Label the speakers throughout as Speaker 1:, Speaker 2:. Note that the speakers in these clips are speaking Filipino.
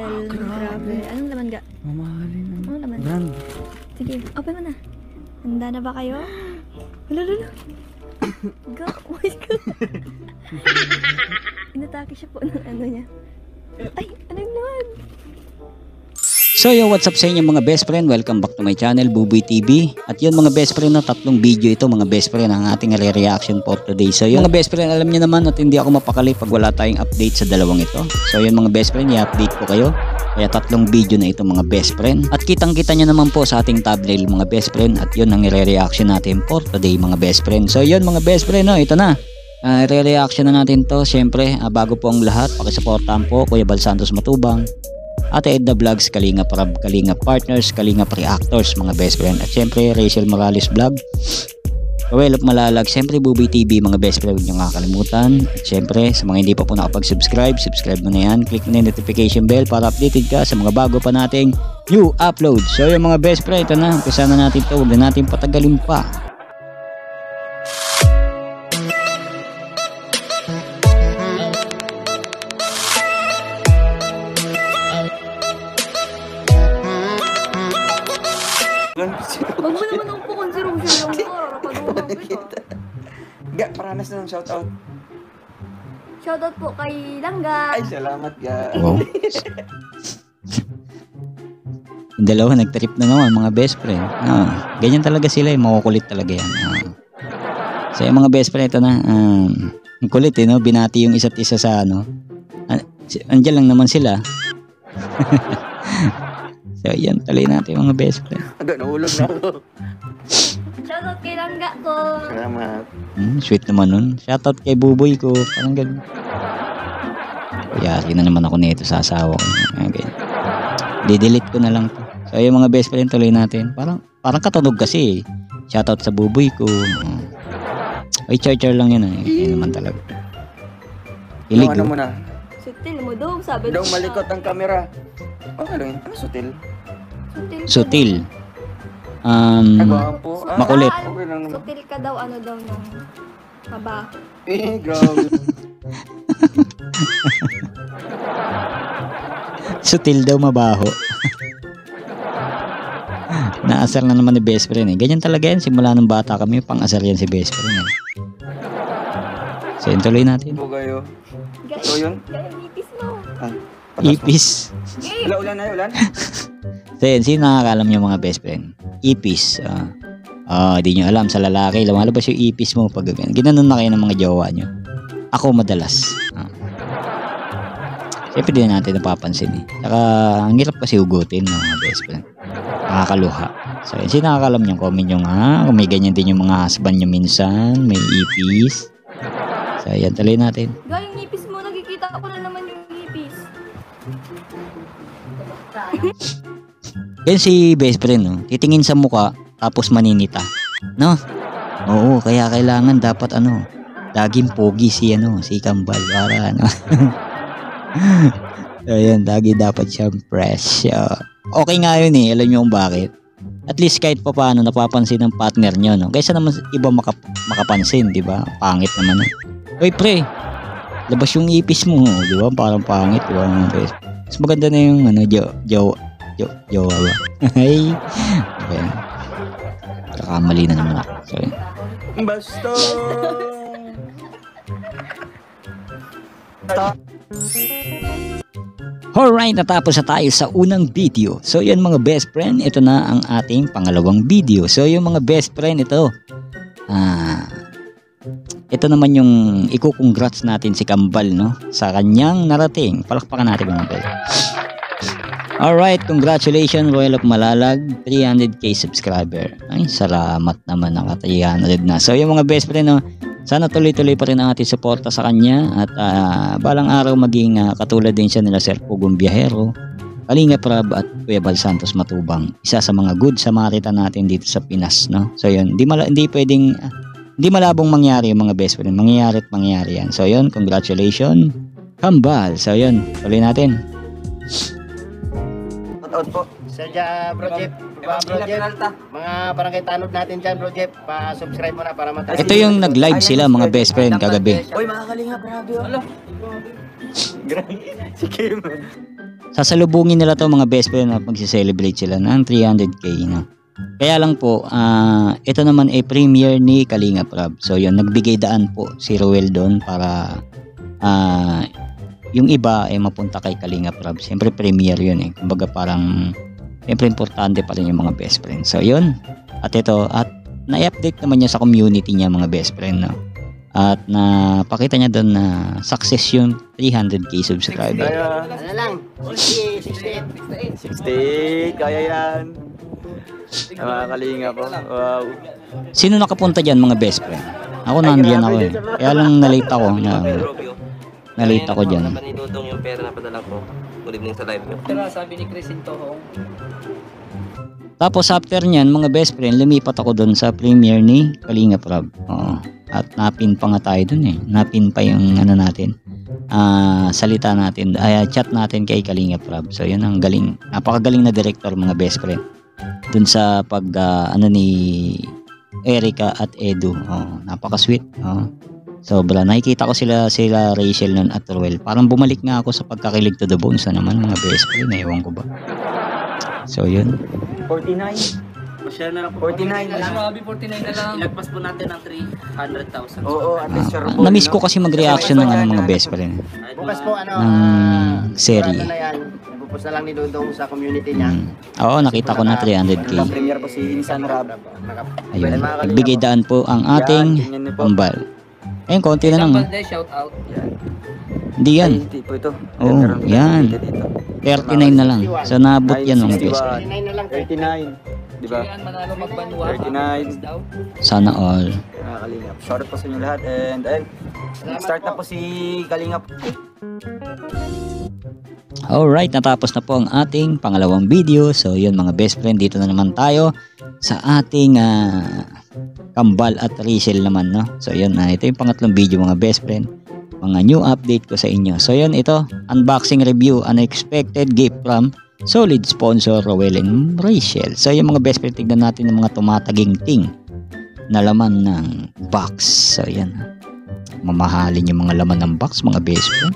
Speaker 1: Grabe. Anong laman ga?
Speaker 2: Mamahalin ng
Speaker 1: Anong laman?
Speaker 2: brand.
Speaker 1: Sige, open mo na. Handa na ba kayo? Lalo. Go. Oh my God. Inatake siya po ng ano niya. Ay, anong laman?
Speaker 3: So yo, what's up sa inyo mga best friend? Welcome back to my channel, Buboy TV. At yun mga best friend, tatlong video ito mga best friend ang ating re-reaction for today. So yun mga best friend, alam niyo naman at hindi ako mapakali pag wala tayong update sa dalawang ito. So yun mga best friend, i-update ko kayo. Kaya tatlong video na ito mga best friend. At kitang-kita nyo naman po sa ating thumbnail mga best friend. At yun ang re-reaction natin for today mga best friend. So yun mga best friend, ito na. Re-reaction na natin to. Siyempre, bago po ang lahat, pakisuportahan po Kuya Bal Santos Matubang, Ate Edna Vlogs, Kalinga Prab, Kalinga Partners, Kalinga Reactors mga best friend. At syempre Rachel Morales Vlog, Kawel of Malalag, syempre Buboy TV mga best friend, huwag nyo kakalimutan. At syempre sa mga hindi pa po nakapag-subscribe, subscribe mo na yan, click mo na yung notification bell para updated ka sa mga bago pa nating new upload. So yung mga best friend, ito na, umpisa na natin to, huwag na natin patagalin pa.
Speaker 1: Huwag mo naman akong pukonsirum-sirum ko. Pag-uwag kita.
Speaker 2: Ga, paranas na ng shoutout.
Speaker 1: Shoutout po kay Langga.
Speaker 2: Ay, salamat ga.
Speaker 3: Wow. Yung dalawa nagtrip na naman mga best friend. Ganyan talaga sila, makukulit talaga yan. So yung mga best friend, ito na. Ang kulit no? Binati yung isa't isa sa ano. Andiyan lang naman sila. So yan, tuloy natin mga best friend.
Speaker 2: Aga, nahulog na ako.
Speaker 1: Shoutout kay Langga ko.
Speaker 2: Salamat.
Speaker 3: Sweet naman nun. Shoutout kay Buboy ko. Parang ganun. Yari na naman ako nito sa asawa ko. Didelete ko na lang to. So yung mga best friend, tuloy natin. Parang katunog kasi. Shoutout sa Buboy ko. Ay, charger lang yun. Hindi naman talaga. Hilig
Speaker 2: Ano mo na?
Speaker 1: Sutil mo daw, sabi
Speaker 2: Daw malikot ang camera. Okay lang yun. Ano sutil?
Speaker 3: Sutil.
Speaker 2: Gwapo.
Speaker 3: Makulit.
Speaker 2: Okay lang naman.
Speaker 1: Sutil ka daw, ano daw ng haba.
Speaker 2: Grabe.
Speaker 3: Sutil daw, mabaho. Naasar na naman ni best friend eh. Ganyan talaga yan. Simula nung bata kami, pang-asar yan si best friend eh. So yun, tuloy natin.
Speaker 2: Ito kayo. Ito yun?
Speaker 1: Gaya nipis mo.
Speaker 3: Ipis.
Speaker 2: Wala, ulan na ulan?
Speaker 3: So yun, sino nakakalam yung mga best friend? Ipis. Di nyo alam sa lalaki. Lumalabas yung ipis mo pag ginanon na kayo ng mga jowa nyo. Ako madalas. Siyempre din natin napapansin eh. Saka ang hirap kasi hugutin ng mga best friend. Nakakaluha. So yun, sino nakakalam nyo? Comment nyo nga. Kung may ganyan din yung mga husband nyo minsan. May ipis. So yan, tuloy natin.
Speaker 1: Gaya nipis mo, nakikita ko na naman yung nipis.
Speaker 3: Yan si best friend, no? Titingin sa muka, tapos maninita. No? Oo, kaya kailangan dapat daging pogi si Kambal. Para So yan, dagi dapat siyang fresh. Okay nga yun eh, alam nyo kung bakit. At least kahit pa paano napapansin ng partner nyo, no? Kaysa naman iba makapansin, di ba? Pangit naman. Uy pre, labas yung ipis mo, di ba? Parang pangit, di ba? Mas maganda na yung jowa ba? Ay, okay. Kakamali na naman ako. Sorry.
Speaker 2: Basta.
Speaker 3: Alright, natapos na tayo sa unang video. So yun mga best friend, ito na ang ating pangalawang video. So yung mga best friend, ito naman yung iko-congrats natin si Kambal, no? Sa kanyang narating. Palakpakan natin mga best. Alright, congratulations Royal of Malalag, 300k subscriber. Ay, salamat naman, naka 300 na. So yung mga best friend, no? Sana tuloy-tuloy pa rin ang ating suporta sa kanya. At balang araw maging katulad din siya nila Sir Pugong Biyahero, Kalinga Prab at Kuya Bal Santos Matubang. Isa sa mga good Samaritan natin dito sa Pinas, no? So yun, hindi malabong mangyari yung mga best friend. Mangyayari at mangyayari yan. So yun, congratulations Kambal. So yun, tuloy natin.
Speaker 2: Shoutout po.
Speaker 4: Sir Bro Jeff, mga barangay tanod natin dyan Bro Jeff, pa-subscribe mo na para mataas.
Speaker 3: Ito yung nag-live sila mga best friend kagabi.
Speaker 2: Uy, mga kalinga, grabe. Grabe. Si Kim.
Speaker 3: sasalubungin nila to mga best friend at magsi-celebrate sila ng 300k, no? Kaya lang po, ito naman ay premiere ni Kalinga Prab. So yun, nagbigay daan po si Ruel doon para yung iba ay mapunta kay Kalinga Prab. Siyempre premiere yun eh. Kumbaga parang siyempre importante pa rin yung mga best friend. So yun, at ito, at na-update naman niya sa community niya mga best friend, no? At napakita niya doon na success yung 300k subscriber.
Speaker 2: Kaya,
Speaker 4: Ano lang? 68.
Speaker 2: 68, kaya yan. Mga kalinga po. Wow.
Speaker 3: Sino nakapunta dyan mga best friend? Ako nandiyan ako eh. Kaya lang nalate ako. Nalate ako dyan.
Speaker 5: Panidudong yung pera na padala ko. Good evening sa live nyo.
Speaker 6: Sabi ni Crisinto Hong.
Speaker 3: Tapos after nyan mga best friend, lumipat ako doon sa premiere ni Kalinga Prab. Oo. At napin pa nga tayo doon eh. Napin pa yung ano natin. Salita natin. Chat natin kay Kalinga Prab. So yun ang galing. Napakagaling na director mga best friend. Doon sa pag ano ni Erica at Edu. Oh, napaka-sweet. Oh. Sobra. Nakikita ko sila Rachel nun at Ruel. Parang bumalik nga ako sa pagkakilig to the bones na naman mga best friend. Ewan ko ba. So yun.
Speaker 2: 49.
Speaker 5: Share na lang po.
Speaker 2: 49 na lang.
Speaker 6: Grabe, 49 na lang.
Speaker 5: Ilagpas po natin ng 300,000.
Speaker 2: Oo, at least sure.
Speaker 3: Na-miss ko kasi mag-reaction ng ano, mga best friend.
Speaker 4: Bukas po ano,
Speaker 3: Ng serye.
Speaker 4: ano na yan. Nagpupus na lang ni Dudong sa community niya.
Speaker 3: Oo, nakita ko na 300k.
Speaker 2: Premiere po si Insan Rab.
Speaker 3: Ayun. Nagbigay daan po ang ating kambal. Ayun, konti na lang.
Speaker 6: Balde, shout out.
Speaker 3: Hindi yan.
Speaker 2: Ay, tipo ito.
Speaker 3: Oo,
Speaker 2: Meron
Speaker 3: yan.
Speaker 2: dito.
Speaker 3: 39 na lang. So, naabot yan mga best friend.
Speaker 4: 39 na lang.
Speaker 2: 39. Diba?
Speaker 6: Julian Manalo magbanwa.
Speaker 2: 39.
Speaker 6: Daw.
Speaker 3: Sana all.
Speaker 2: Mga kalingap. Shoutout po sa inyo lahat. And ayun, start na po si Kalingap.
Speaker 3: Alright, natapos na po ang ating pangalawang video. So, yun mga best friend, dito na naman tayo sa ating kambal at Rachel naman, no? So, yun, ito yung pangatlong video mga best friend. Mga new update ko sa inyo. So, yun, ito, unboxing review, unexpected gift from solid sponsor Ruel and Rachel. So, yung mga best friend, tignan natin ng mga tumataging-ting na laman ng box. So, yan. Mamahalin yung mga laman ng box, mga best friend.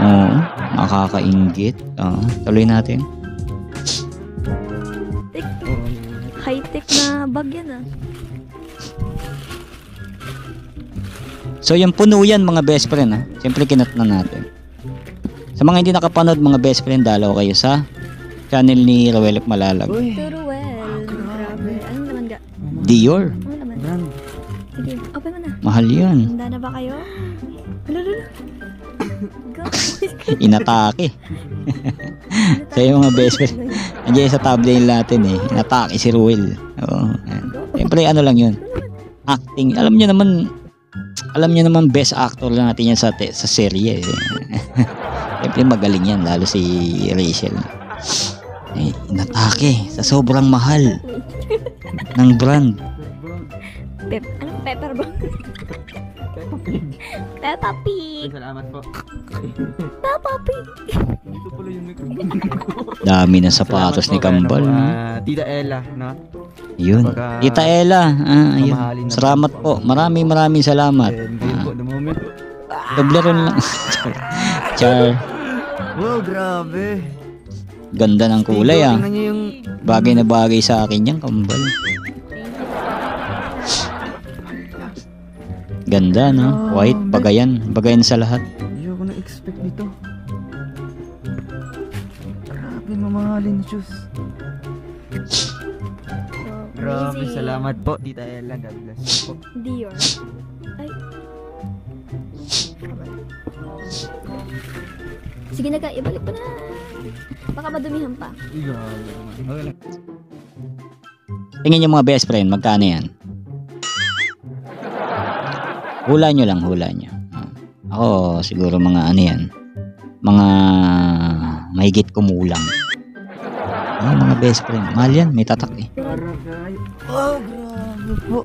Speaker 3: Oo, nakakainggit. Tuloy natin.
Speaker 1: High-tech na bag yan ah.
Speaker 3: So yung puno yan mga best friend ha. Siyempre kinat na natin. Sa mga hindi nakapanood mga best friend, dalaw kayo sa channel ni Ruel Malalag.
Speaker 1: Pero grabe. Anong naman ga?
Speaker 3: Dior.
Speaker 1: Ano naman? Sige, open mo na.
Speaker 3: Mahal yan.
Speaker 1: Handa na ba kayo? Lalo. Go.
Speaker 3: Inatake. So yung mga best friend, andiyan sa thumbnail natin eh. Inatake si Ruel. Oo. Siyempre ano lang yun. Acting. Alam niyo naman best actor lang natin yan sa serye. Siyempre magaling yan, lalo si Rachel. Ay, inatake sa sobrang mahal ng brand.
Speaker 1: Anong pepper ba? Peppa Pig.
Speaker 2: Salamat po.
Speaker 1: Peppa Pig.
Speaker 3: Dami na sapatos ni Kambal.
Speaker 2: Tita Ella, no?
Speaker 3: Yun.
Speaker 2: Baka-
Speaker 3: Tita Ella. Ayun.
Speaker 2: Mamahalin na
Speaker 3: Salamat po. Maraming salamat.
Speaker 2: And ngayon po, the moment.
Speaker 3: Toblerone lang. Char.
Speaker 2: Wow, grabe.
Speaker 3: Ganda ng kulay ah.
Speaker 2: Tingnan niyo yung...
Speaker 3: Bagay na bagay sa akin yan, Kambal. Ganda no? White, bagayan sa lahat.
Speaker 2: Hindi ako na-expect dito. Grabe, mamahalin na shoes. Grabe,
Speaker 1: Easy.
Speaker 2: salamat po, Tita Ella. God bless you po.
Speaker 1: Dior. Ay. Sige na ka, ibalik mo na. Baka madumihan pa.
Speaker 2: Okay.
Speaker 3: Tingin niyo mga best friend, magkano yan? Hula nyo lang, hula nyo. Ako siguro mga ano yan. Mga mahigit kumulang. Mga best friend. Mahal yan, may tatak eh.
Speaker 2: Oh, grabe po.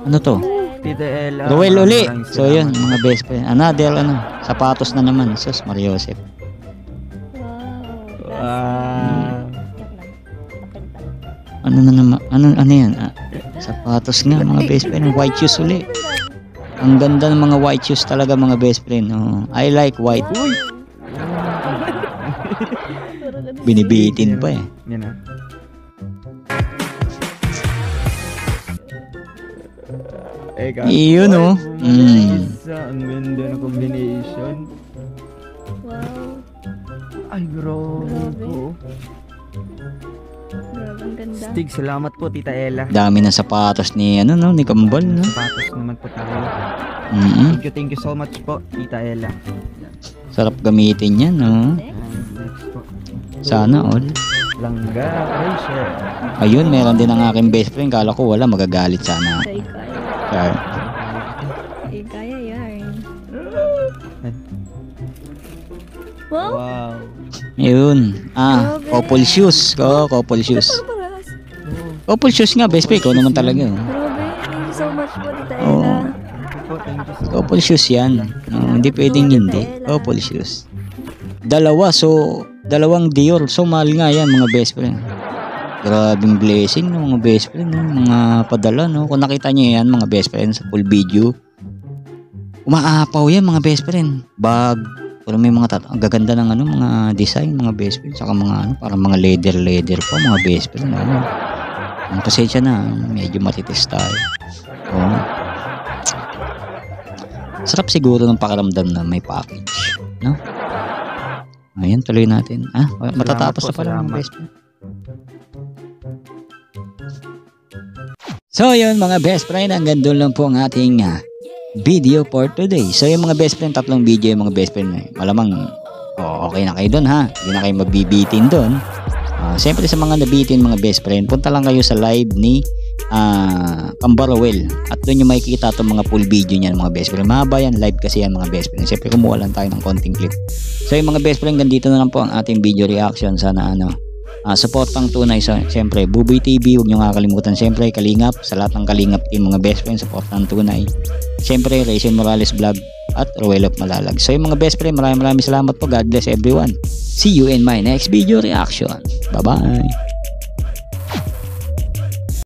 Speaker 3: Ano to?
Speaker 2: Tita Ella.
Speaker 3: Ruel uli.
Speaker 2: maraming
Speaker 3: So yun,
Speaker 2: salamat.
Speaker 3: mga best friend. Another sapatos na naman. Sus, Mariosep.
Speaker 2: Ah,
Speaker 3: Ano na naman? Ano yan? Sapatos nga, mga best friend. White shoes uli. Ang ganda ng mga white shoes talaga mga best friend. I like white. Binibitin pa eh.
Speaker 2: Yan na.
Speaker 3: Iyon oh.
Speaker 2: Ang ganda na combination.
Speaker 1: Wow.
Speaker 2: Ay, grabe po.
Speaker 1: Grabe, ang ganda.
Speaker 2: Stig, salamat po, Tita Ella.
Speaker 3: Dami ng sapatos ni ano no, ni Kambal no.
Speaker 2: Sapatos naman po tayo. Thank you so much po, Tita Ella.
Speaker 3: Sarap gamitin yan no.
Speaker 2: Next po.
Speaker 3: Sana all.
Speaker 2: Langga, Racer.
Speaker 3: Ayun, meron din ang aking best friend. Kala ko wala, magagalit sana.
Speaker 1: Kaya kaya.
Speaker 3: Kaya,
Speaker 1: Kaya yan. Wow.
Speaker 2: Wow.
Speaker 3: yun.
Speaker 1: Grabe.
Speaker 3: Couple shoes. Couple shoes.
Speaker 1: Parehas.
Speaker 3: Couple shoes nga, best friend. Ikaw naman talaga.
Speaker 1: Grabe. Thank you so much po, Tita
Speaker 3: Oo.
Speaker 1: Ella.
Speaker 2: Thank you so much.
Speaker 3: Couple shoes yan. Hindi pwedeng hindi. Couple shoes. Dalawa, so dalawang Dior. So mahal nga yan mga best friend. Grabing blessing no, mga best friend no? Mga padala no. Kung nakita nyo yan mga best friend sa full video, umaapaw yan mga best friend. Bag, pero may mga ang gaganda ng ano, mga design mga best friend. Saka mga ano, parang mga leather pa mga best friend ano. Ang pasensya na, medyo matitis tayo. Oh. Sarap siguro ng pakiramdam na may package no. Ayan, tuloy natin. Matatapos na pala mga best friend. So yun mga best friend, hanggang doon lang po ang ating video for today. So yung mga best friend, tatlong video yung mga best friend. Malamang okay na kayo doon ha. Hindi na kayo mabibitin doon. Siyempre sa mga nabitin mga best friend, punta lang kayo sa live ni Cambarawel. At doon yung makikita itong mga full video niyan mga best friend. Mahaba yan, live kasi yan mga best friend. Siyempre kumuha lang tayo ng konting clip. So yung mga best friend, ganito na lang po ang ating video reaction. Sana support pang tunay sa siyempre Buboy TV. Huwag nyo kakalimutan siyempre Kalingap, sa lahat ng Kalingap team mga best friend, support pang tunay. Siyempre Racing Morales Vlog at Roel of Malalag. So yung mga best friend, maraming salamat po. God bless everyone. See you in my next video reaction. Bye bye.